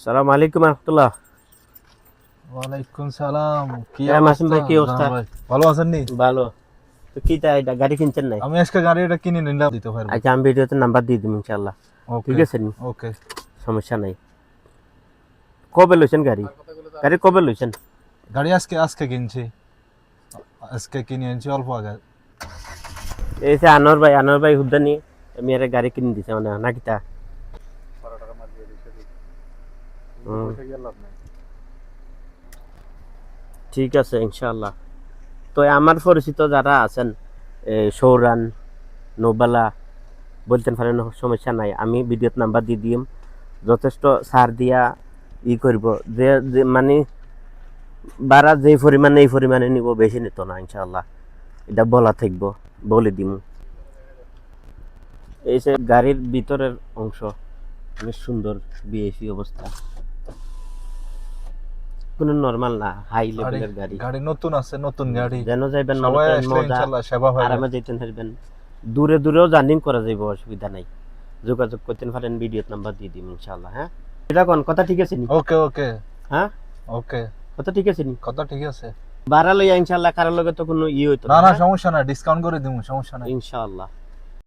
সালাম আলাইকুম রহমতুল্লাহ। ওয়ালাইকুম সালাম। কি মাসুম ভাই, কি অবস্থা? ভালো আছেন নি? ভালো। তো কি তাই গাড়ি কিনছেন নাই? আমি আজকে গাড়িটা কিনে নিলাম, দিতে পারবো। আচ্ছা, আমি ভিডিওতে নাম্বার দিয়ে দিব ইনশাআল্লাহ। ঠিক আছে নি? ওকে, সমস্যা নাই। কবে লইছেন গাড়ি? গাড়ি কবে লইছেন? গাড়ি আজকে আজকে কিনছি, আজকে কিনে আনছি অল্প আগে। এই যে আনোয়ার ভাই হুদ্দানি মেয়ের গাড়ি কিনে দিছে মানে নাকি তা? ঠিক আছে ইনশাআল্লাহ। তো আমার পরিচিত যারা আছেন সৌরান, নোবালা বলতেন পারেন, সমস্যা নাই। আমি ভিডিওতে নাম্বার দিয়ে দিম, যথেষ্ট ছাড় দিয়া করব। যে মানে বারা যেই পরিমাণে এই পরিমাণে নিব, বেশি নিত না ইনশাআল্লাহ। এটা বলা থাকবো, বলে দিম। এই যে গাড়ির ভিতরের অংশ অনেক সুন্দর, বিএসি অবস্থা, কোনো নরমাল না, হাই লেভেলের গাড়ি। গাড়ি নতুন আছে, নতুন গাড়ি। যেন যাইবেন সবাই আসলে ইনশাআল্লাহ সেবা পাবেন, আরামে যাইতেন পারবেন। দূরেও জার্নি করা যাইব, অসুবিধা নাই। যোগাযোগ করতে পারেন, ভিডিওর নাম্বার দিয়ে দিম ইনশাআল্লাহ। হ্যাঁ, এটা কোন কথা ঠিক আছে নি? ওকে ওকে। হ্যাঁ ওকে, কথা ঠিক আছে নি? কথা ঠিক আছে। বাড়া লইয়া ইনশাআল্লাহ কারোর লগে তো কোনো হইতো না না, হ্যাঁ? সমস্যা না, ডিসকাউন্ট করে দিমু, সমস্যা নাই ইনশাআল্লাহ।